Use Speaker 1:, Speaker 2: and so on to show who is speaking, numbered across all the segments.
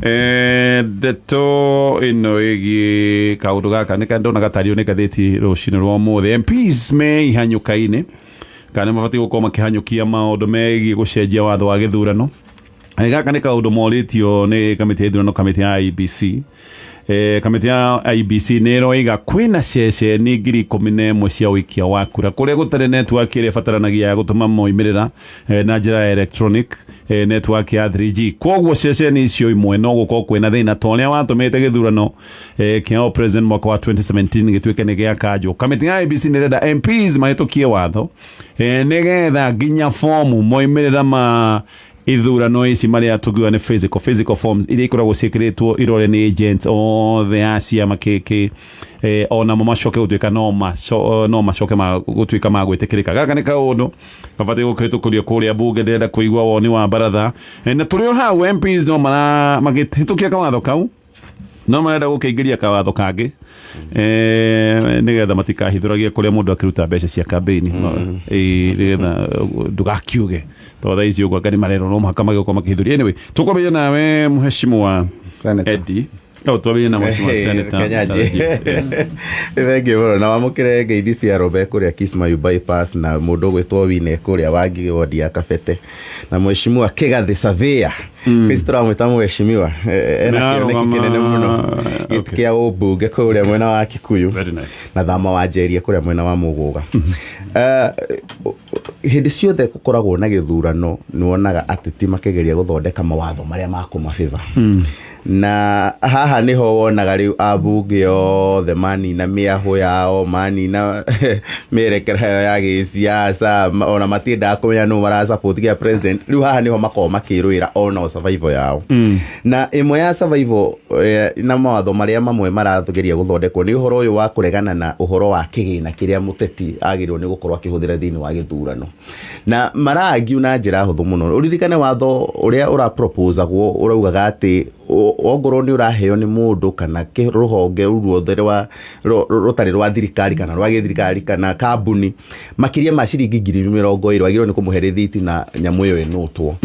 Speaker 1: Deto ino igi kaundu gaka nika ndona gatario nika theti rucini rwa muthe MPs me ihanyukaine kana mabati gukorwo makihanyukia maundu megie gucenjia watho wa githurano gaka nika kaundu moritio ni kamiti ya ithurano kamiti ya IBC kamiti ya IBC nero iga kwina ceceni 11,000 cia wikia wa kura kuria gutare network ire bataranagia ya gutuma moimirira na njira ya electronic network ya 3G kwoguo ceceni icio imwe no gukorwo kwina thina toria watumite githurano kia president mwaka wa 2017 gitwike ni gia kanjo kamiti ya IBC nirenda MPs mahitukie watho nigetha nginya fomu moimirira ma ithurano ici maria tugiwa ni physical forms iria ikoragwo cikiritwo irore ni agents othe acia makeke ona mo macoke gutwika no macoke gutwika magwitikirika gaka ni kaundu kabati gukitukuria kuria bunge ndenda kuigwa woni wa Mbaratha na turio hau MPs no magitukia kawatho kau no marenda gukiingiria kawatho kangi nigetha matikahithuragie kuria mundu akiruta mbeca cia campaign nigetha ndugakiuge totha icio kwa kani marero no makamage kwa makihithuria anyway tukwambia nawe mheshimiwa Senator Eddie tuwabia na mheshimiwa Senator
Speaker 2: thank you na wamukire ngeithi cia robe kuria Kismayu bypass na mundu gwitwo wine kuria wangi wodi ya Kabete na mheshimiwa Kigathi Surveyor Kristra mwita mheshimiwa ena kioneki kinene muno kia ubunge kuria mwena wa Kikuyu na thama wa Njeria kuria mwena wa Muguga hindi ciothe gukoragwo na githurano niwonaga ateti makigeria guthondeka mawatho maria makumabitha na haha niho wonaga riu abunge othe mani na miaho yao mani na merekera ya gisiasa ona matinda kumenya no mara support ya president riu haha niho makoma makirwira ona survival yao na imwe ya survival na mawatho maria mamwe marathugeria guthondekwo ni uhoro uyu wa kuregana na uhoro wa kigina kiria muteti agirwo ni gukorwa akihuthira thini wa githurano na marangi una njira huthu muno uririkane watho uria ura propose agwo uraugaga ati ongoro ni uraheo ni mundu kana ruhonge ruothe rwa rutari rwa thirikari kana rwa githirikari kana kambuni makiria ma ciringi 20,000 agirwo ni kumuherithiti na nyamu iyo enutwo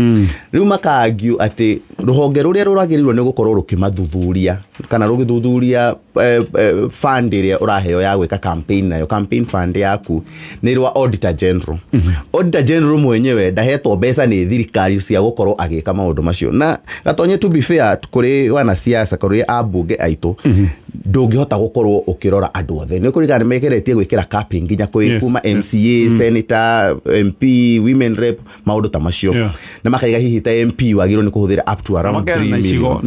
Speaker 2: riu makaargue ati ruhonge ruria ruragirirwo ni gukorwo rukimathuthuria kana rugithuthuria fund iria uraheo ya gwika campaign nayo campaign fund yaku ni rwa auditor general auditor general mwenyewe ndahetwo mbeca ni thirikari cia gukorwo agika maundu macio na gatonye to be fair kuri wana siasa kuri abunge aitu ndungihota gukorwo ukirora andu othe ni kurigana mekeretie gwikira capping nginya kwi kuma MCA senator MP women rep maundu ta macio na makaiga hihi ta MP wagirwo ni kuhuthira up to around 3 million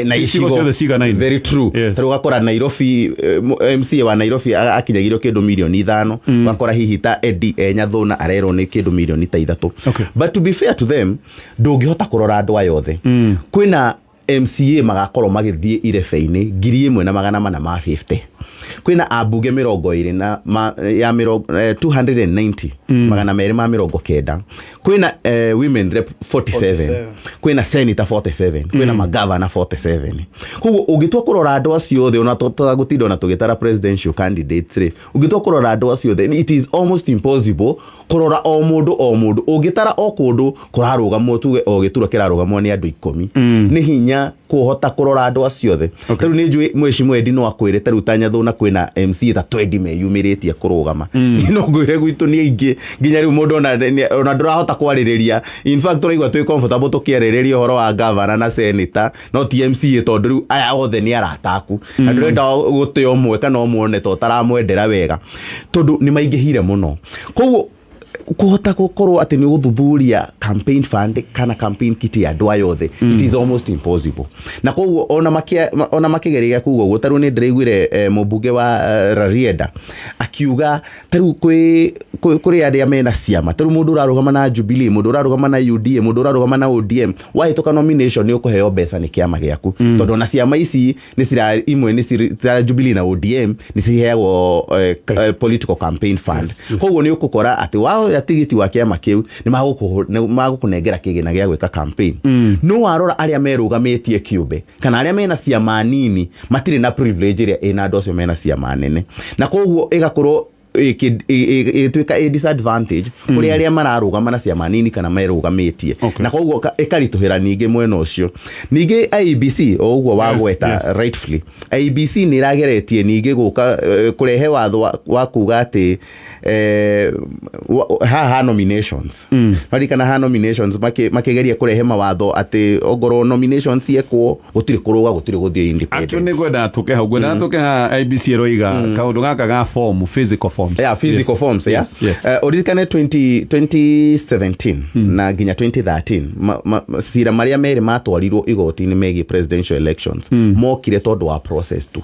Speaker 2: na isigo ciothe cigana very true tarugakora Nairobi MCA wa Nairobi akinyagirwo kindu milioni 5 wakora hihi ta Eddie Nyathuna arero ni kindu milioni 3 but to be fair to them ndungihota kurora andu ayothe kwina MCA magakorwo magithie irebe-ini 1,450 kwina abunge 20 na ya 290 magana meri ma 90 kwina women rep 47 kwina senator 47 kwina magavana 47 kugo ugitwa kurora andu acio othe ona tutagutinda ona tugitara presidential candidates ri ugitwa kurora andu acio othe it is almost impossible kurora o mundu ugitara o kundu kurarugamwo tuge o gitura kirarugamwo ni andu 10 ni hinya kuhota kurora andu acio othe riu ni njui mheshimiwa Eddie no akwire taru Tanyathuna kwina MC ta 20 meyumiritie kurugama no ngwire gwitu ni ingi nginya riu mundu ona ndurahota kwaririria in fact turaigwa twi comfortable tukiereriria uhoro wa governor na senator no TMC tondu riu aya othe ni arataku na ndurenda guti omwe kana omwe to taramwendera wega tondu ni maingihire muno koguo kuhota gukorwo ati ni guthuthuria campaign fund kana campaign kit ya andu ayothe it is almost impossible na koguo ona makigeria kugo gutaru ni ndireigwire mubunge wa Rarieda akiuga taru kuri aria mena ciama taru mundu urarugama na Jubilee mundu urarugama na UDA mundu urarugama na ODM wahituka nomination ni ukuheo mbeca ni kiama giaku tondu na ciama ici ni cira imwe ni cira Jubilee na ODM ni ciheagwo political campaign fund koguo ni ukukora ati wao ya tigiti wa kiama kiu ni magukunengera kigina gia gwika campaign no warora aria merugametie kiumbe kana aria mena ciama nini matire na privilege iria ina andu acio mena ciama nene na koguo igakorwo ĩtuĩka a disadvantage kũrĩ arĩa mararũgama na ciama nini kana merũgamĩtie na koguo ĩkaritũhĩra ningĩ mwena ũcio. Ningĩ IEBC o ũguo wagweta rightfully, IEBC nĩ ĩrageretie ningĩ gũka kũrehe watho wa kuga atĩ ha nominations marikana ha nominations makĩgeria kũrehe mawatho atĩ ongorwo nominations ciekwo gũtirĩ kũrũga gũtirĩ gũthiĩ independent. Atũ
Speaker 1: nĩ gwenda tũke hau gwenda tũke ha IEBC roiga kaũndũ gaka ga form physical forms.
Speaker 2: Physical forms oririkane 2017 na nginya 2013 cira marĩa merĩ matwarirwo igoti-inĩ megiĩ presidential elections mokire tondũ wa process tu.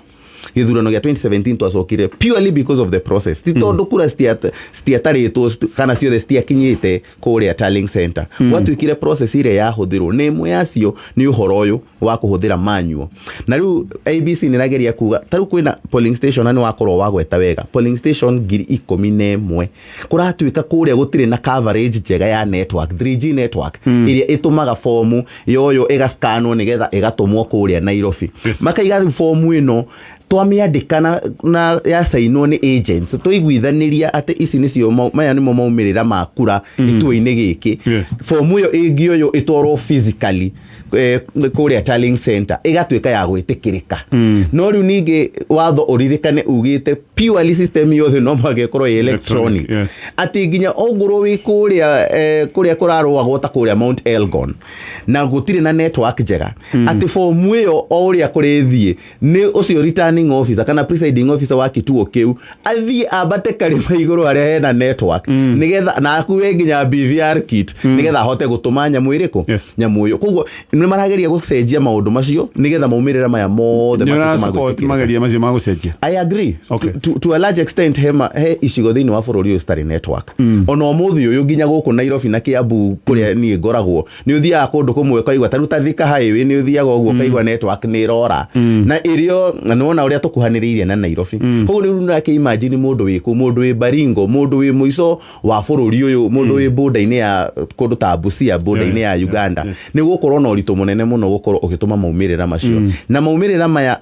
Speaker 2: Gĩthurano gĩa 2017 twacokire purely because of the process. Ti tondũ kura citiatarĩtwo kana ciothe citiakinyĩte kũrĩa tallying center. Gwatuĩkire process ĩrĩa yahũthĩrwo nĩ ĩmwe yacio nĩ ũhoro ũyũ wa kũhũthĩra manual. Na rĩu IEBC nĩ ĩrageria kuga ta rĩu kwĩna polling station nĩ wakorwo wagweta wega polling station 11,000 kũratuĩka kũrĩa gũtirĩ na coverage njega ya network 3G network ĩrĩa ĩtũmaga fomu yoyo ĩgascanwo nĩgetha ĩgatũmwo kũrĩa Nairobi. Makaiga fomu ĩno twamĩandĩka na ya sainwo nĩ agents tũiguithanĩria atĩ ici nĩcio maya nĩmo maumĩrĩra ma kura itũĩ-inĩ gĩkĩ. Fomu ĩyo ĩngĩoywo ĩtwarwo physically kũrĩa tallying center ĩgatuĩka ya gwĩtĩkĩrĩka. No rĩu ningĩ watho ũririkane ugĩte purely system yothe no magĩkorwo electronic atĩ nginya ongorwo wĩ kũrĩa kũrarũagwo ta kũrĩa Mount Elgon na gũtirĩ na network njega atĩ fomu ĩyo o ũrĩa kũrĩthiĩ nĩ ũcio returning officer kana presiding officer wa kituo kĩu athiĩ ambate karĩma igũrũ harĩa hena network nĩgetha na akuwe nginya BVR kit nĩgetha ahote gũtũma nyamũ ĩrĩkũ nyamũ ĩyo. Koguo nĩ marageria gũcenjia maũndũ macio nĩgetha maumĩrĩra maya mothe
Speaker 1: mageria macio ma gũcenjia.
Speaker 2: I agree to a large extent he icigo thĩinĩ wa bũrũri ũyũ citarĩ network. Ona ũmũthĩ ũyũ nginya gũkũ Nairobi na Kiambu kũrĩa niĩ ngoragwo nĩ ũthiaga kũndũ kũmwe kaigua ta rĩu ta Thika highway nĩ ũthiaga ũguo kaigua network nĩ ĩrora na ĩrĩo nĩwona ũrĩa tũkuhanĩrĩirie na Nairobi. Koguo rĩu nake imagine mũndũ wĩkũ mũndũ wĩ Baringo mũndũ wĩ mũico wa bũrũri ũyũ mũndũ wĩ border-inĩ ya kũndũ ta Busia border-inĩ ya Uganda nĩ gũkorwo na ũritũ mũnene mũno gũkorwo ũgĩtũma maumĩrĩra macio na maumĩrĩra maya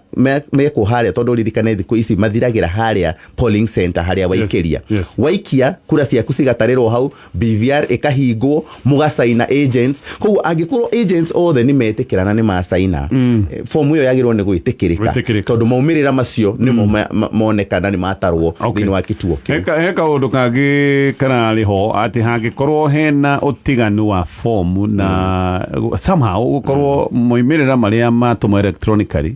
Speaker 2: mekwo harĩa tondũ ririkane thikũ ici mathiragĩra harĩa polling center harĩa waikĩria waikia kura ciaku cigatarĩrwo hau BVR ĩkahingwo mũgacaina agents. Koguo angĩkorwo agents othe nĩ metĩkĩra na nĩ macaina fomu ĩyo yagĩrĩrwo nĩ gwĩtĩkĩrĩka tondũ maumĩrĩra macio nĩmo monekana nĩ matarwo thĩinĩ wa kituo kĩu.
Speaker 1: He kaũndũ kangĩ kararĩ ho atĩ hangĩkorwo hena ũtiganu wa fomu na somehow gũkorwo moimĩrĩra marĩa matũmwo electronically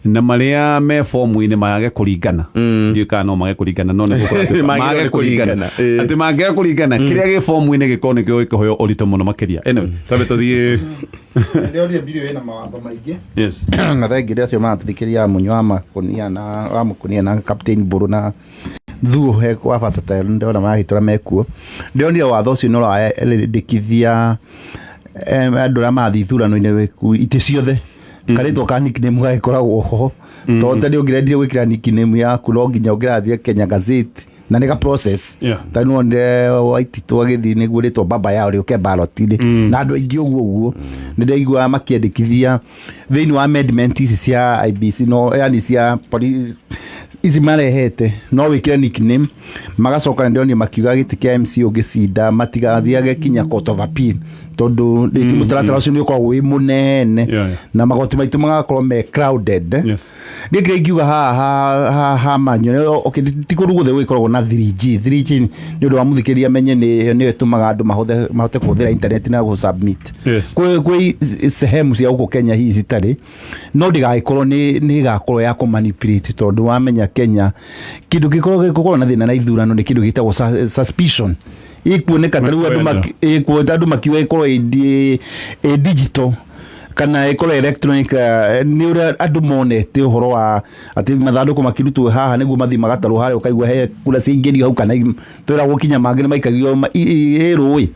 Speaker 1: na marĩa me fomu-inĩ mage kũringana ndiũ kana no mage kũringana no nĩ gũkorwo mage kũringana atĩ mage kũringana kĩrĩa gĩ fomu-inĩ gĩkorwo nĩkĩo gĩkũheo ũritũ mũno makĩria. Anyway tabe tũthiĩ
Speaker 3: ndio video ina mawatho maingĩ na thengi rĩacio matithikĩria Mũnyo wa Mũkunia na Captain Mburu na Thuo he kwa versatile ndio na mahitũra mekuo ndionire watho ũcio no randĩkithia andũ arĩa mathiĩ ithurano-inĩ itĩ ciothe karĩtwo ka nickname gagĩkoragwo ho tondũ nĩ ũngĩrendire gwĩkĩra nickname yaku no nginya ũngĩrathiĩ Kenya Gazette na nĩga process ta no nde Waititũ agĩthiĩ nĩguo rĩtwa baba yao rĩũke ballot-inĩ na andũ aingĩ ũguo nĩ ndaigua makĩandĩkithia thĩinĩ wa amendment ici cia IEBC no yani cia ici marehete no wĩkĩre nickname magacoka ndionio makiuga gĩtĩ kĩa MC ũngĩcinda matigathiage kinya court of appeal tondũ rĩngĩ mũtaratara ũcio nĩ ũkoragwo wĩ mũnene na magoti maitũ magakorwo me crowded. Rĩngĩ ingiuga ha manyo ti kũndũ guothe gũkoragwo na 3G nĩ ũndũ wa mũthikĩria amenye nĩ ĩtũmaga andũ mahote kũhũthĩra internet na gũ submit kwĩ sehemu cia gũkũ Kenya hihi citarĩ no ndĩgagĩkorwo nĩ igakorwo ya kũmanipulate tondũ wamenya Kenya kĩndũ gĩkoragwo na thĩna na ithurano nĩ kĩndũ gĩtagwo suspicion ikuoneka rĩu andũ makiuga ikorwo digital kana ikorwo electronic nĩ ũrĩa andũ monete ũhoro wa atĩ mathandũkũ makirutwo haha nĩguo mathi magatarwo harĩa ũkaigua he kura ciingĩrio hau kana twĩragwo kinya mangĩ nĩ maikagio rũĩ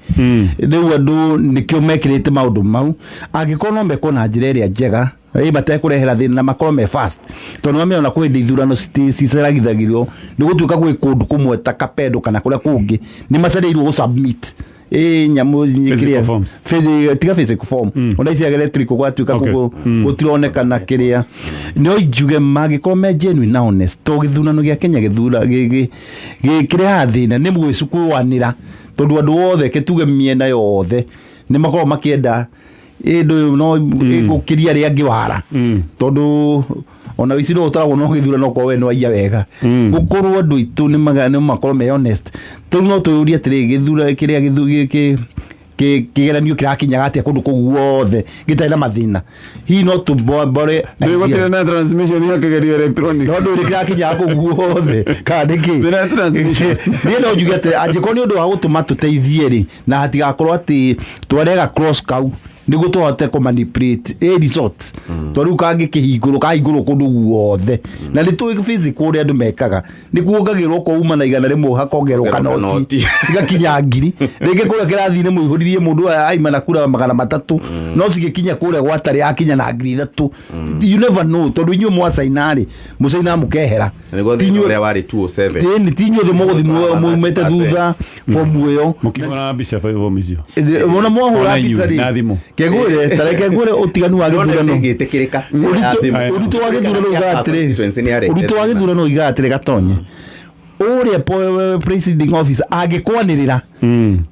Speaker 3: rĩu andũ nĩkĩo mekĩrĩte maũndũ mau angĩkorwo no mekwo na njĩra ĩrĩa njega matekũrehera thĩna na makorwo me fast tondũ wamĩona kwĩ ithurano ciceragithagĩrio nĩ gũtuĩka gwĩ kũndũ kũmwe ta Kapedo kana kũrĩa kũngĩ nĩ macereirwo gũ submit nyamu
Speaker 1: Physical forms.
Speaker 3: tiga physical form ona isi electric gwatuika gutironekana kiria no injuge magikorwo me genuine na honest to githurano gia Kenya kiria thina ni mwicukwanira tondu andu othe kituge miena yothe ni makorwo makienda ndo no gukiria ri angi wara tondu ona iciro utaragwo no githurano kwa we no aiya wega gukorwo andu itu ni makorwo me honest tu no tuyuria atiri githura kiria kigeranio kirakinyaga atia kundu kuu guothe gitari na mathina hi no to bore
Speaker 1: ndegotire na transmission ya kigerio electronic
Speaker 3: no ndu kirakinyaga kuu guothe kandiki
Speaker 1: na transmission
Speaker 3: ni no njuge atiri angikoni undu wa gutuma tuteithie ri na hatigakorwo ati twarega cross kau niguo tuhote ku manipulate resort twaru kangi kahinguru kundu guothe na ni tu physical ri andu mekaga niguo ngagirwo ko uma na igana rimwe hakongerwo kanoti tiga kinya ngiri ringi kuria kirathine muihuririe mundu aima na kura 300 no cigikinya kuria gwatari akinya na ngiri 3 you never know tondu inyu mwasainari musaina mukehera
Speaker 2: tinyu uria wari 207
Speaker 3: tinyu the mumete thutha form iyo
Speaker 1: mukibona mbica fa hivyo mizio
Speaker 3: mona mwahura mbica ri kegure tareke ngure utiganu wa githurano
Speaker 2: ngitikirika
Speaker 3: urito wa githurano igatire urito wa githurano igatire gatonye uria presiding officer agikwanirira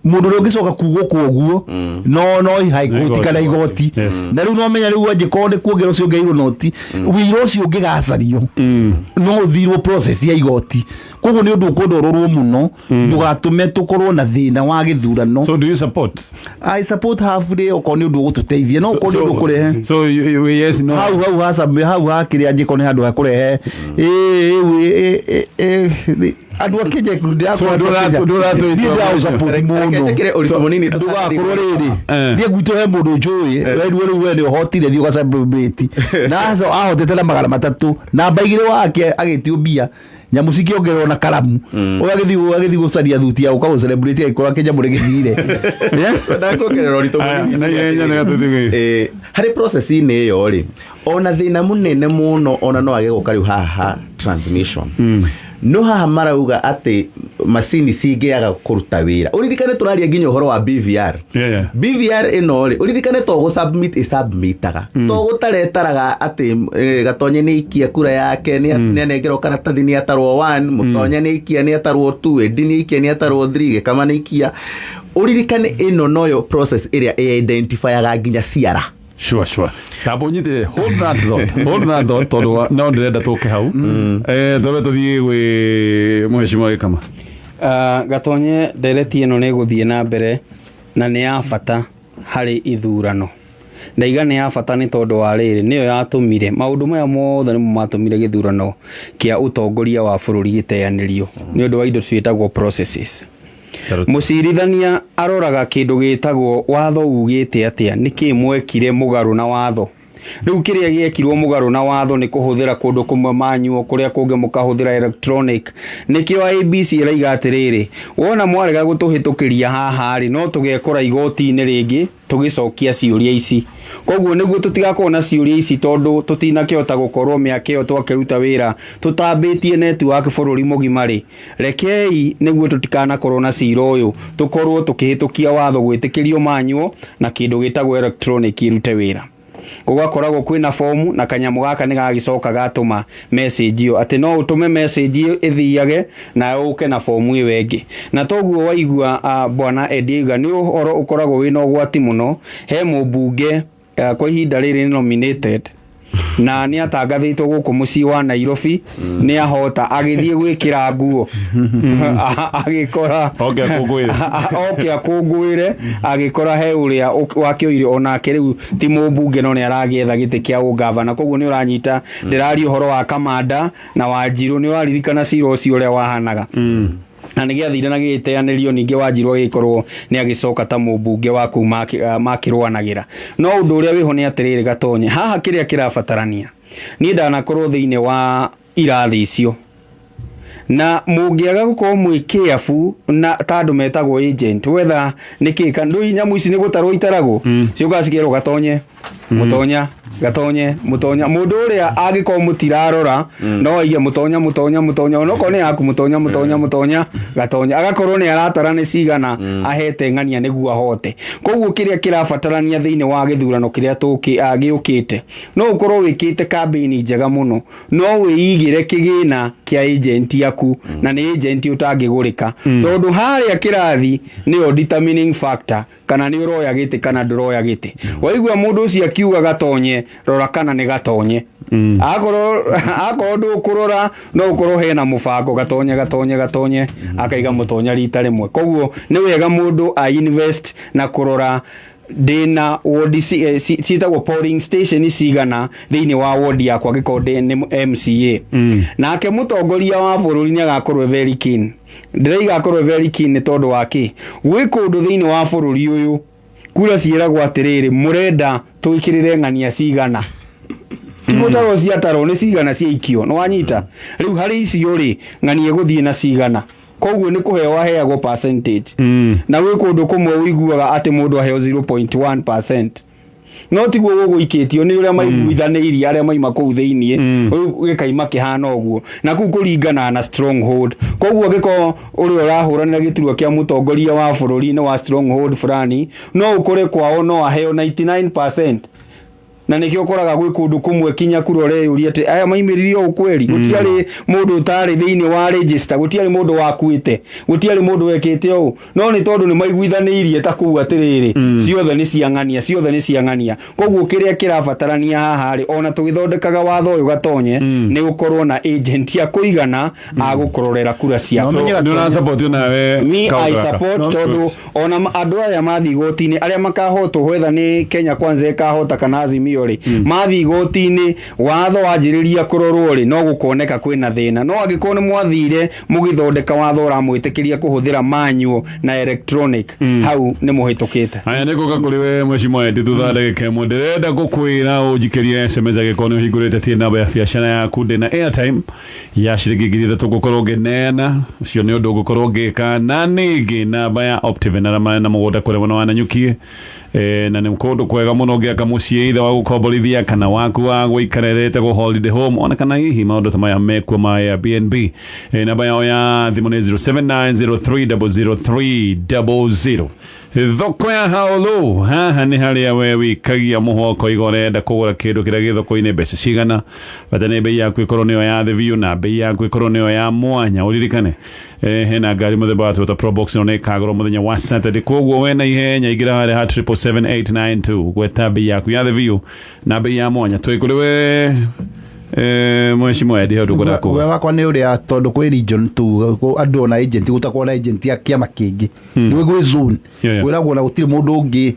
Speaker 3: mundu uri ungicoka kugo koguo no high court kana igoti na riu no menya riu angikorwo kuongera ucio ngeirwo noti wiro ucio ungigacario no thirwo process ya igoti koguo ni undu ukundororwo muno ndugatume tukorwo na thina wa githurano.
Speaker 1: So do you support?
Speaker 3: I support half day okoni undu gututeithia no okoni undu kurehe
Speaker 1: so yes no
Speaker 3: hau hakiri angikoni handu ha kurehe andu akije kundi
Speaker 1: so
Speaker 3: thie gwitå he må ndå njå we nä hotire thiä gacabäti naco ahotete na 300 na mbaigä wake agä tio mbia nyamu cikiongerwo na karamu agä gå caria thuti ya gå kagå celebrate agä korwo akä nyamå rä gä thire
Speaker 2: harä process-inä ä yo rä ona thä munene muno ona no agä gå ka rä u haha transmission no haha marauga atä macini cingĩaga kũruta wĩra ũririkane tũraria nginya ũhoro wa BVR BVR ĩno rĩ ũririkane to gũ submit ĩsubmitaga to gũtaretaraga atĩ Gatonye nĩ ikia kura yake nĩ anengerwo karatathi nĩ atarwo 1 Mũtonye nĩ ikia nĩ atarwo 2 Edi nĩ ikia nĩ atarwo 3 Gĩkama nĩ ikia ũririkane ĩno noyo process ĩrĩa identifyaga nginya ciara
Speaker 1: Sure. Tabo nyite hold that thought todo no ndirenda tuke hau tobe tuthie gwe Mheshimiwa Gĩkama
Speaker 4: Gatonye ndereti ĩno nĩ gũthie na mbere na nĩ ya bata harĩ ithurano ndaiga nĩ ya bata nĩ tondu wa rĩrĩ nĩyo yatũmire maũndũ maya mothe nĩ matũmire gĩthurano kĩa ũtongoria wa bũrũri gĩteanĩrio nĩ ũndũ wa indo ciĩtagwo processes Mũcirithania aroraga kindu gitagwo watho ugite atia niki mwekire mugaru na watho riu kiria giekirwo mugaru na watho ni kuhuthira kundu kumwe manyuo kuria kunge mukahuthira electronic nikio ABC iraiga atiriri wona mwarega gutuhitukiria haha ri no tugekora igoti-ini ringi tugicokia ciuria ici koguo niguo tutigakorwo na ciuria ici tondu tutinakihota gukorwo miaka iyo twakiruta wira tutambitie network bururi mugima ri rekei niguo tutikanakorwo na cira uyu tukorwo tukihitukia watho gwitikirio manyuo na kindu gitagwo electronic irute wira gugakoragwo kwina fomu na kanyamu gaka ni gagicoka gatuma message yo ati no utume message ithiage na uke na fomu iyo wengi na toguo waigua bwana Ediga ni uhoro ukoragwo wina ugwati muno he mubunge kwa ihinda riri nominated na ni atangathitwo guku mucii wa Nairobi ni ahota agithie gwikira nguo agikora akungwire agikora he uria wakioire ona kiriu ti mubunge no ni aragietha giti kia ugavana koguo ni uranyita ndirari uhoro wa kamanda na Wanjiru ni waririkana cira ucio uria wahanaga na nĩ gĩathire na gĩteanĩrio ningĩ Wanjiru agĩkorwo nĩ agicoka ta mũmbunge wa kuu makĩrũanagĩra no ũndũ ũrĩa wĩho nĩ atĩrĩrĩ Gatonye haha kĩrĩa kĩrabatarania niĩ ndanakorwo thĩinĩ wa irathi icio na mũngĩaga gũkorwo mwĩ careful na tandũ metagwo agent whether nĩkĩ kandu nyamu ici nĩ gũtarwo itaragwo ciũka cikerwo Gatonye Mũtonya gatonye mutonya mundu uria agiko mutirarora no aige mutonya onoko ni yaku mutonya gatonye agakorwo ni aratara ni cigana ahete ng'ania niguo ahote koguo kiria kirabatarania thiini wa githurano kiria giukite no ukorwo wikite campaign njega muno no wiigire kigina kia agent yaku na ni agent utangigurika tondu haria kirathi ni determining factor kana ni uroya gite kana nduroya gite waigua mundu ucio akiuga gatonye rora kana ni gatonye akorwo ndukurora no ukorwo hena mubango gatonye akaiga mutonya rita rimwe koguo ni wega mundu a invest na kurora dina ward citagwo polling station cigana thiini wa ward yakwa gikonde ni MCA nake mutongoria wa bururi ni agakorwo very keen ndiraiga akorwo very keen ni tondu waki gwi kundu thiini wa bururi uyu kura ciiragwo atiriri murenda twikirire ng'ania cigana timotaro ciataro ni cigana ciikio no wanyita riu hari icio ri ng'ania guthie na cigana koguo ni kuheo aheagwo percentage na gwi kundu kumwe uiguaga ati mundu aheo 0.1% no tiguo guguikitio ni uria maiguithanirie aria maima kuu thiini gikaima kihana uguo na kuu kuringana na stronghold koguo giko uri urahuranira giturwa kia mutongoria wa bururi ni wa stronghold fulani no ukore kwao no aheo 99% na nikio ukoraga gwi kundu kumwe kinya kurore uri ati aya maimiririo ukweli gutiari mundu utari thiini wa register gutiari mundu wakuite gutiari mundu wekite u no ni tondu ni maiguithanirie ta kuu atiriri ciothe ni ciang'ania koguo kiria kirabatarania haha ri ona tugithondekaga watho uyu gatonye ni gukorwo na agent ya kuigana agukororera kura cia
Speaker 1: ndona support nawe
Speaker 4: I support tondu ona andu aya mathi gotini aria makahotwo whether ni Kenya Kwanza ikahota kana Azimio mathi igoti-ini watho wanjiriria kurorwo ri no gukoneka kwina thina no agikone mwathire mugithondeka watho uramwitikiria kuhuthira manual na electronic hau ni muhitukite
Speaker 1: aya nikuga kuri we mheshimiwa ndi thutha ndagika imwe ndirenda gukwira ujikirie SMS agikone uhingurite tie namba ya biashara yaku ndi na airtime ya ciringi 3 gukorwo ngeneana ucio ni undu gukorwo ngika na ningi namba ya Optive na mugoda kure mwana wananyukie na ni mkondo kwega muno ngiaka mucie ithe wa gukomborithia kana waku wa guikarerete go holiday home ona kana hihi maundu ta maya mekwo ma Airbnb namba yao ya thimu ni 0790030000 thoko ya haulu haha ni haria we wikagia muhoko igorenda kugura kindu kiria githoko-ini mbeca cigana bata ni bei yaku ikorwo niyo ya the view na bei yaku ikorwo niyo ya mwanya uririkane hena ngari muthemba wa Toyota Probox no nekagoro muthenya wa Saturday koguo we na ihenya igira hari ha 77892 gweta bei yaku ya the view na bei ya mwanya twikuri we mheshimiwa ndi handu kuna ku
Speaker 3: wewe wakwa ni uria tondu kwi region tu andu na agent gutakwo na agent ya kiama kingi ni we gwi zone wiragwo na gutire mundu ungi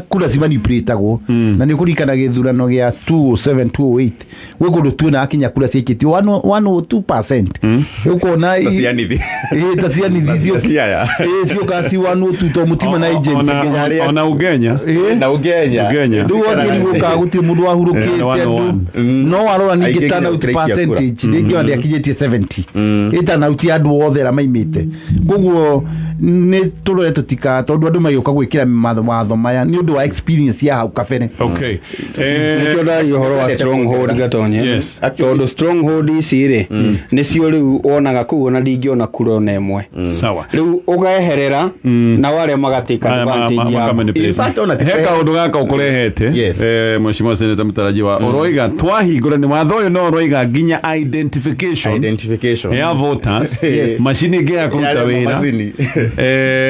Speaker 3: kura si manipulate-agwo na ni kurikana githurano gia 20728 gwi kundu tu na akinya kura ciikitio 102% ukona tasianithi cio kasi 102 to mutima na agent
Speaker 1: ona ugenya
Speaker 3: ndu wagiri guka gutire mundu wahurukite no arora ningi tana out percentage ningi wandi akijetie 70 itana out andu othe ra maimite koguo ni turore tutika tondu andu mayoka gwikira matho maya ni undu wa experience ya hau kabere
Speaker 4: nikio ndari uhoro wa stronghold gatonye tondu stronghold iciri ni cio riu wonaga kuu na ndingiona kura na imwe
Speaker 1: sawa
Speaker 4: riu ugeherera na wale magatika advantage ya
Speaker 2: in fact ona
Speaker 1: heka undu gaka ukurehete mheshimiwa seneta mtarajiwa oroiga twahingura ni watho uyu no oroiga nginya identification ya voters machine ngia kuruta wira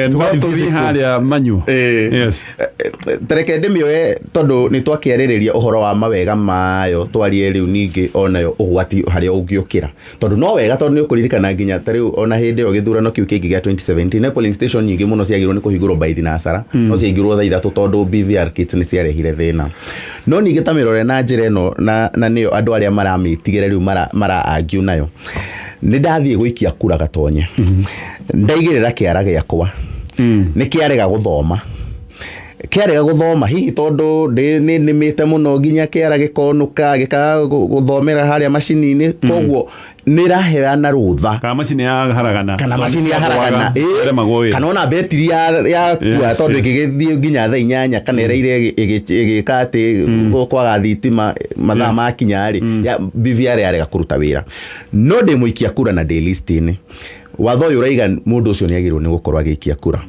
Speaker 1: no tuzi haria manyu yes
Speaker 2: tereke ndimioe tondu ni twakiaririria uhoro wa mawega mayo twarie riu ningi onayo ugwati haria ungiukira tondu no wega tondu ni ukuririkana nginya tariu ona hindi yo githurano kiu kingi gia 2017 na polling station nyingi muno ciagirwo ni kuhingurwo by thinacara no ciagirwo tha ithatu tondu BVR kits ni ciarehire thina no ningi tamirore na njira ino na niyo andu aria maramitigire riu mara argue nayo ni ndathie guikia kura gatonye ndaigirira kiara giakwa ni kiarega guthoma kĩarega gũthoma hihi tondũ nĩmĩte mũno nginya kĩara gĩkonuka gĩkaga gũthomera harĩa macini-inĩ koguo nĩraheana rũtha
Speaker 1: kana macini ya haragana
Speaker 2: kana macini ya haragana kana ona betiri ya kuwa tondũ ĩgĩgĩthiĩ nginya thaa 8 kana ĩreire ĩgĩka atĩ kwaga thitima mathaa makinya-rĩ ya BVR yarega kũruta wĩra no ndĩmũikia kura na ndĩ list-inĩ watho ũyũ ũraiga mũndũ ũcio nĩagĩrĩirwo nĩ gũkorwo agĩikia kura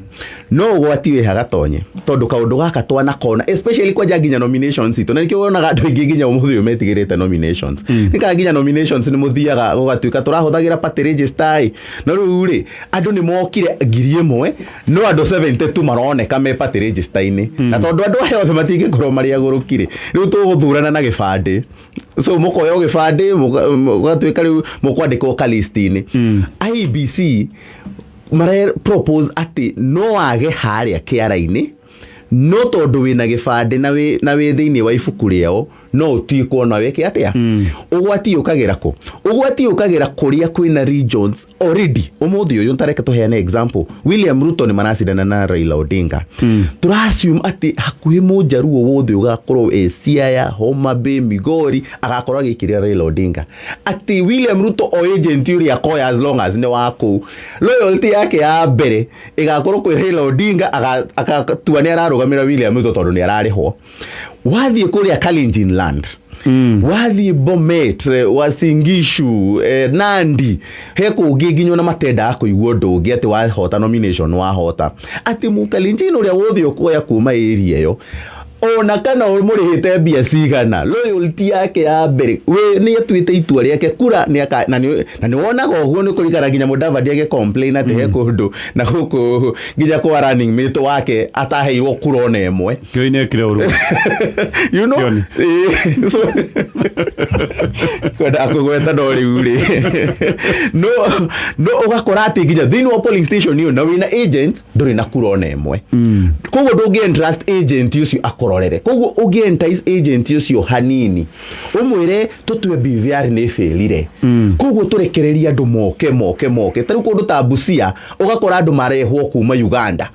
Speaker 2: no ũgwati wĩ hagatonye tondũ kaũndũ gaka twanakona especially kwanja nginya nominations itũ na nĩkĩo wonaga andũ aingĩ nginya ũmũthĩ ũyũ metigĩrĩte nominations nĩkaga nginya nominations nĩ mũthiaga gũgatuĩka tũrahũthagĩra party register no rĩu-rĩ andũ nĩ mokire 1,000 no andũ 72 maroneka me party register-inĩ na tondũ andũ aya othe matingĩkorwo marĩ agũrũkire rĩu tũgũthurana na gĩbandĩ so mũkoya gĩbandĩ mũgatuĩka rĩu mũkwandĩkwo ka list-inĩ IEBC mare propose ati no wage harĩa kĩara-inĩ no tondũ wĩna gĩbandĩ na wĩ thĩinĩ wa ibuku rĩao no ũtuĩkwo na weke atĩa ũgwati ũkagĩra kũ ũgwati ũkagĩra kũrĩa kwĩna regions already ũmũthĩ ũyũ ntareke tũheane example William Ruto nĩ maracindana na Raila Odinga tũrassume atĩ hakuhĩ mũnjaruo wothe ũgakorwo Siaya Homa Bay Migori agakorwo agĩkĩrĩra Raila Odinga atĩ William Ruto o agent ũrĩa akoya as long as nĩ wakũ loyalty yake ya mbere ĩgakorwo kwĩ Raila Odinga agatua nĩ ararũgamĩra William Ruto tondũ nĩ ararĩhwo wathiĩ kũrĩa Kalenjin land wathiĩ Bomet Uasin Gishu Nandi he kũngĩ nginya na matenda kũigua ũndũ ũngĩ atĩ wahota nomination wahota atĩ mũkalenjin ũrĩa wothe ũkoya kuma area ĩyo ona kana mũrĩhĩte mbia cigana loyalty yake ya mbere we nĩ atuĩte itua rĩake kura na nĩ wonaga ũguo nĩ kũringana nginya Mudavadi age complain atĩ he kũndũ na gũkũ nginya kwa running mate wake ataheirwo kura ona ĩmwe
Speaker 1: kĩoine kĩrĩa
Speaker 2: you know so kwenda kũgweta no rĩu-rĩ no ũgakora atĩ nginya thĩinĩ wa polling station ĩyo na wĩna agent ndũrĩ na kura ona ĩmwe koguo ndũngĩ-entrust agent ũcio akororere koguo ũngĩ-entice agent ũcio hanini ũmwĩre tũtue BVR nĩ failire koguo tũrekereria andũ moke tarĩu kũndũ ta Busia ũgakora andũ marehwo kuma Uganda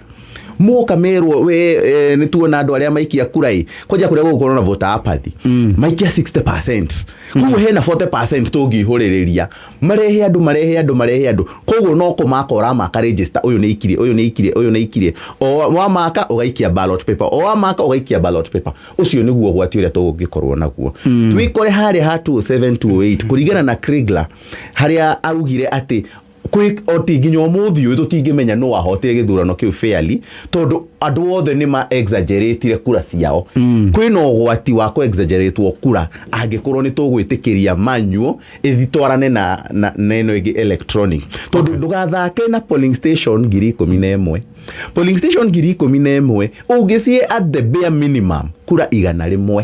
Speaker 2: moka merwo we nĩ tuona andũ arĩa maikia kura koja kũrĩa gũkorwo na voter apathy maikia 60% koguo hena 40% tũngĩhũrĩrĩria marehe andũ koguo no kũmakora maka register ũyũ nĩ ikirie o wa maka ũgaikia ballot paper o wa maka ũgaikia ballot paper ũcio nĩguo gwati ũrĩa tũngĩkorwo naguo twikore harĩa ha 20728 kũringana na Krigler harĩa arugire atĩ oti nginya ũmũthĩ ũyũ tũtingĩmenya no wahotire gĩthurano kĩu fairly tondũ andũ othe nĩ ma exaggerate kura ciao kwĩna ũgwati wa ku exaggerate kura angĩkorwo nĩ tũgwĩtĩkĩria manual ĩthitwarane na ĩno ĩngĩ electronic tondũ ndũgathake na polling station 11,000 polling station 11,000 ũngĩcie at the bare minimum kura 100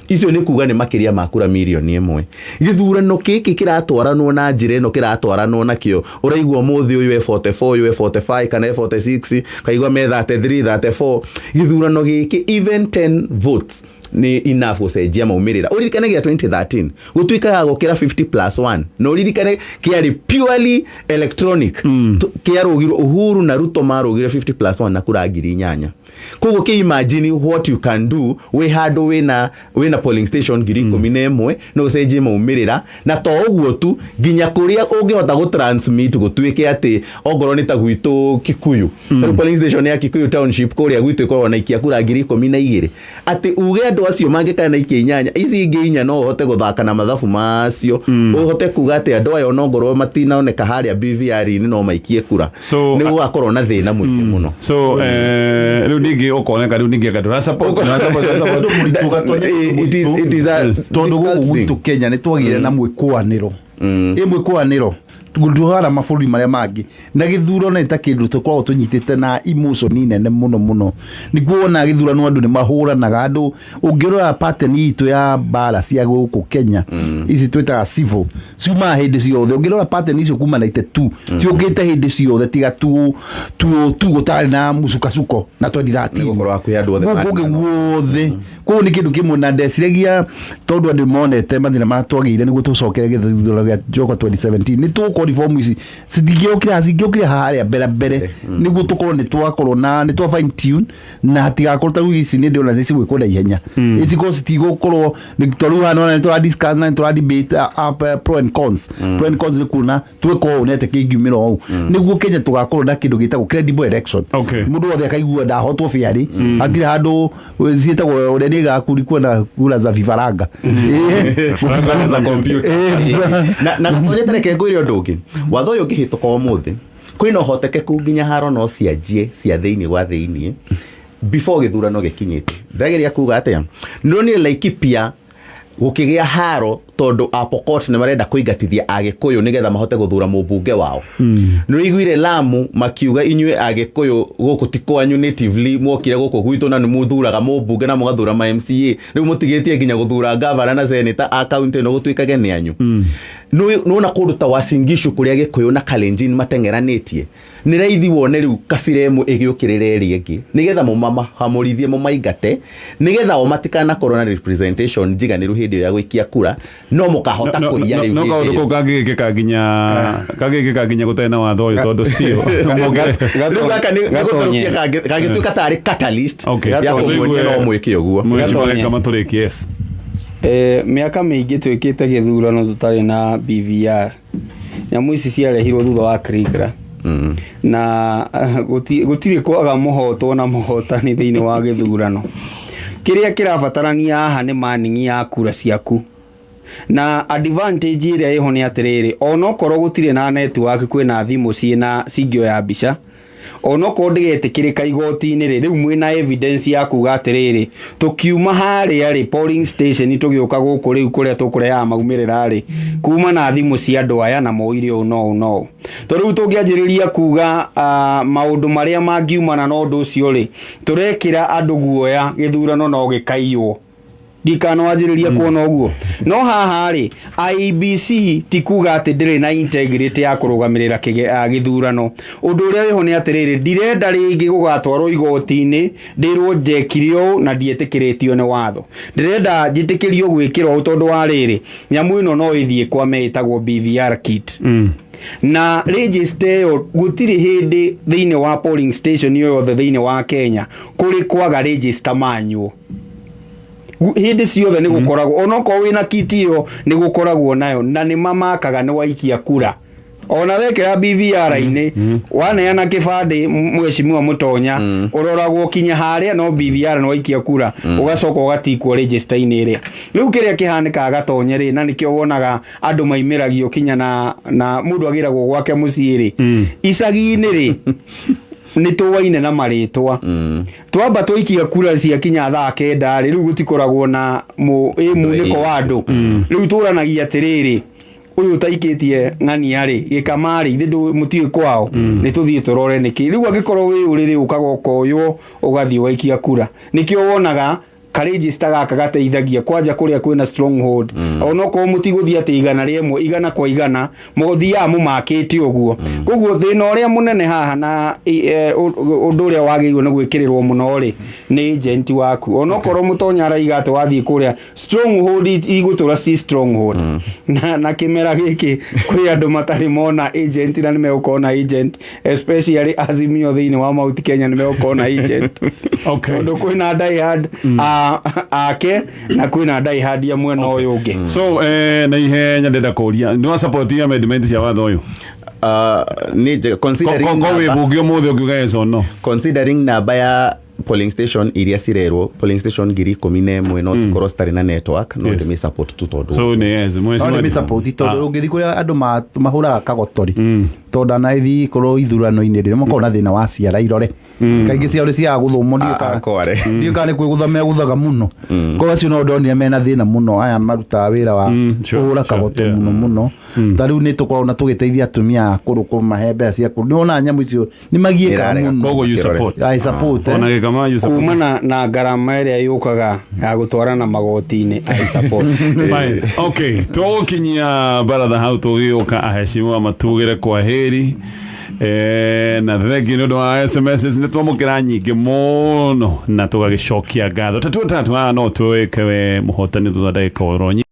Speaker 2: icio nĩ kuga nĩ makĩria ma kura milioni 1 gĩthurano gĩkĩ kĩratwaranwo na njĩra ĩno kĩratwaranwo nakĩo ũraigua mũthĩ ũyũ 44 ũyũ 45 kana 46 kaigua me 33 34 gĩthurano gĩkĩ even 10 votes ni enough gũcenjia maumĩrĩra ũririkane gĩa 2013 gũtuĩkaga gũkĩra 50+1 no ũririkane kĩarĩ purely electronic kĩarũgirwo Uhuru na Ruto marũgire 50+1 na kura 8,000 koguo kĩ imagine what you can do we handũ wĩna polling station 11,000 no ũcenjie maumĩrĩra na to ũguo tu nginya kũrĩa ũngĩhota gũtransmit gũtuĩke atĩ ongorwo nĩ ta gwitũ Kikuyu polling station ya Kikuyu township kũrĩa gwitũ ĩkorwo na ikia kura 12,000 atĩ uge andũ acio mangĩkana ikia 8 ici ingĩ 4 no ũhote gũthaka na mathabu macio ũhote kuga atĩ andũ ayo no ngorwo matinaoneka harĩa BVR-inĩ no maikie kura nĩ gũgakorwo na thĩna mũingĩ mũno
Speaker 1: so rĩu ningĩ ũkoneka rĩu ningĩ andũ support
Speaker 3: tondũ gũkũ gwitũ Kenya nĩ twagire na mwĩkwanĩro mwĩkwanĩro tũhana mabũrũri marĩa mangĩ na gĩthurano nĩ ta kĩndũ tũkoragwo tũnyitĩte na emotion nene mũno nĩguo wona gĩthurano andũ nĩ mahũranaga andũ ũngĩrora pattern itũ ya mbara cia gũkũ Kenya ici twĩtaga civil ciumaga hĩndĩ ciothe ũngĩrora pattern icio kuma 92 ciũkĩte hĩndĩ ciothe tiga tu gũtarĩ na mũcukacuko na 2013 guothe koguo nĩ kĩndũ kĩmwe na ndeciragia tondũ andũ monete mathĩna matwagĩire nĩguo tũcokere gĩthurano gĩa Joka 2017 nĩ gå reform ici cingĩũkire harĩa mbere nĩguo tũkorwo nĩ twa fine tune na hatigakorwo ta rĩu ici nĩ ndĩona nĩ cigwĩkwo na ihenya cikorwo citigũkorwo tondũ hana nĩ tũra discuss na nĩ tũra debate pro and cons nĩ kuona twĩko nete kĩngiumĩra ũũ nĩguo Kenya tũgakorwo na kĩndũ gĩtagwo credible election mũndũ wothe akaigua ndahotwo bĩarĩ hatirĩ handũ ciĩtagwo ũrĩa nĩ gakuri kuona kura za vifaranga
Speaker 2: za computer na ngoja tareke ngwĩre ũndũ ũngĩ watho ũyũ ũngĩhĩtũka ũmũthĩ kwĩna ũhotekeku nginya haro no cianjie cia thĩinĩ wa thĩinĩ before gĩthurano gĩkinyĩte ndageria kuga atĩa no nĩ Laikipia gũkĩgĩa haro tondu Apokot nĩ marenda kũingatithia Agĩkũyũ nĩgetha mahote gũthura mũmbunge wao nĩ iguire Lamu makiuga inyuĩ Agĩkũyũ gũkũ ti kwanyu natively mwokire gũkũ gwitũ na nĩ mũthuraga mũmbunge na mũgathura ma MCA rĩu mũtigĩtie nginya gũthura governor na senator a county no gũtuĩkage nĩ anyu no na kũndũ ta Uasin Gishu kũrĩa Gĩkũyũ na Kalenjin mateng'eranĩtie nĩ raithi wone rĩu kabira ĩmwe ĩgĩũkĩrĩra ĩrĩa ĩngĩ nĩgetha mũmahamũrithie mũmaingate nĩgetha o matikanakorwo na representation njiganĩru hĩndĩ ĩyo ya gũikia kura no mũkahota kũiya rĩu
Speaker 1: no kaũndũ kũu kangĩgĩka nginya gũtarĩ na watho ũyũ tondũ still
Speaker 2: rĩu gaka nĩ gagĩtuĩka tarĩ catalyst ya kũmwonia no mwĩke ũguo
Speaker 4: mĩaka mĩingĩ twĩkĩte gĩthurano tũtarĩ na BVR nyamũ ici ciarehirwo thutha wa Kriegler na gũtirĩ kwaga mũhotwo na mũhotani thĩinĩ wa gĩthurano kĩrĩa kĩrabatarania haha nĩ manningi ya kura ciaku na advantage ĩrĩa ĩho nĩ atĩrĩrĩ onokorwo gũtirĩ na network kwĩna thimũ ciĩna cingĩoya mbica onokorwo ndĩgetĩkĩrĩka igoti-inĩ rĩu mwĩna evidence ya kuga atĩrĩrĩ tũkiuma harĩa polling station tũgĩũka gũkũ rĩu kũrĩa tũkũrehaga maumĩrĩra kuma na thimũ cia andũ aya na moire ũũ no tondũ rĩu tũngĩanjĩrĩria kuga maũndũ marĩa mangiumana na ũndũ ũcio tũrekĩra andũ guoya gĩthurano no gĩkaiywo ndikanwanjĩrĩria kuona ũguo no haha IEBC ti kuga atĩ ndĩrĩ na integrity ya kũrũgamĩrĩra gĩthurano ũndũ ũrĩa wĩho nĩ atĩrĩrĩ ndirenda rĩngĩ gũgatwarwo igoti-inĩ ndĩrwo ndekirio na ndietĩkĩrĩtio nĩ watho ndĩrenda njĩtĩkĩrio gwĩkĩrwo tondũ wa rĩrĩ nyamũ ĩno no ĩthiĩ kwa metagwo BVR kit na register ĩyo gũtirĩ hĩndĩ thĩinĩ wa polling station yothe thĩinĩ wa Kenya kũrĩ kwaga register manual hĩndĩ ciothe nĩ gũkoragwo onokorwo wĩna kiti ĩyo nĩ gũkoragwo nayo na nĩ mamakaga nĩ waikia kura ona wekera BVR-inĩ waneana kĩbandĩ mheshimiwa Mũtonya ũroragwo kinya harĩa no BVR no waikia kura ũgacoka ũgatikwo register-inĩ ĩrĩa rĩu kĩrĩa kĩhanĩkaga gatonye na nĩkĩo wonaga andũ maimĩragio kinya na mũndũ agĩragwo gwake mũciĩ icagi-inĩ nĩ tũwaine na marĩtwa twamba tũikia kura cia kinya thaa 9 rĩu gũtikoragwo na mũnĩko wa andũ rĩu tũranagia atĩrĩrĩ ũyũ ũtaikĩtie ng'ania gĩkamarĩ ithe mũtiĩ kwao nĩ tũthiĩ tũrore nĩkĩ rĩu angĩkorwo wĩ ũrĩrĩ ũkaga ũkoywo ũgathiĩ waikia kura nĩkĩo wonaga register gaka gateithagia kwanja kũrĩa kwĩna stronghold onokorwo mũtigũthiĩ atĩ igana rĩmwe igana kwa igana mũgũthiaga mũmakĩte ũguo koguo thĩna ũrĩa mũnene haha na ũndũ ũrĩa wagĩrĩirwo nĩ gwĩkĩrĩrwo mũno nĩ agent waku onokorwo Mũtonya araiga atĩ wathiĩ kũrĩa stronghold igũtũra si stronghold na kĩmera gĩkĩ kwĩ andũ matarĩ mona agent na nĩ megũkorwo na agent especially Azimio thĩinĩ wa Mount Kenya nĩ megũkorwo na agent tondũ kwĩna die hard ake na kwĩna die hard ya mwena ũyũ ũngĩ
Speaker 1: so na ihenya ndenda kũria nĩ wa support ya amendment cia watho ũyũ
Speaker 2: ni considering
Speaker 1: we bugio mũthĩ ũkiuga yes or no
Speaker 2: considering namba ya polling station iria cirerwo polling station 11,000 no cikorwo citarĩ na network no ndĩmĩ support tu tondũ
Speaker 1: so nĩ yes
Speaker 3: ndĩmĩ support tondũ ũngĩthiĩ kũrĩa andũ mahũraga kagotori tondũ anathi korwo ithurano-inĩ rĩrĩa makorwo na thĩna wa ciara irore kaingĩ ciao ciaga gũthomwo ndiũka nĩ kwĩgũthamea gũthaga mũno koguo acio no ndonire mena thĩna mũno aya marutaga wĩra wa kũhũra kagoto mũno ta rĩu nĩ tũkoragwo na tũgĩteithia atumia kũrũ kũmahe mbeca cia kũrũ nĩwona nyamũ icio nĩ magiĩkaga mũno
Speaker 1: koguo you support
Speaker 3: I support
Speaker 1: ona gĩkama you support
Speaker 4: kumana na ngarama ĩrĩa yũkaga ya gũtwarana magoti-inĩ I support
Speaker 1: fine okay tũkinyia Mbaratha hau tũgĩũka aheshimiwa matugĩre kwa heri na thengi nĩ ũndũ wa SMS nĩ twamũkĩra nyingĩ mũno na tũgagĩcokia ngatho tatu no twĩke we mũhotani tũthondeke oro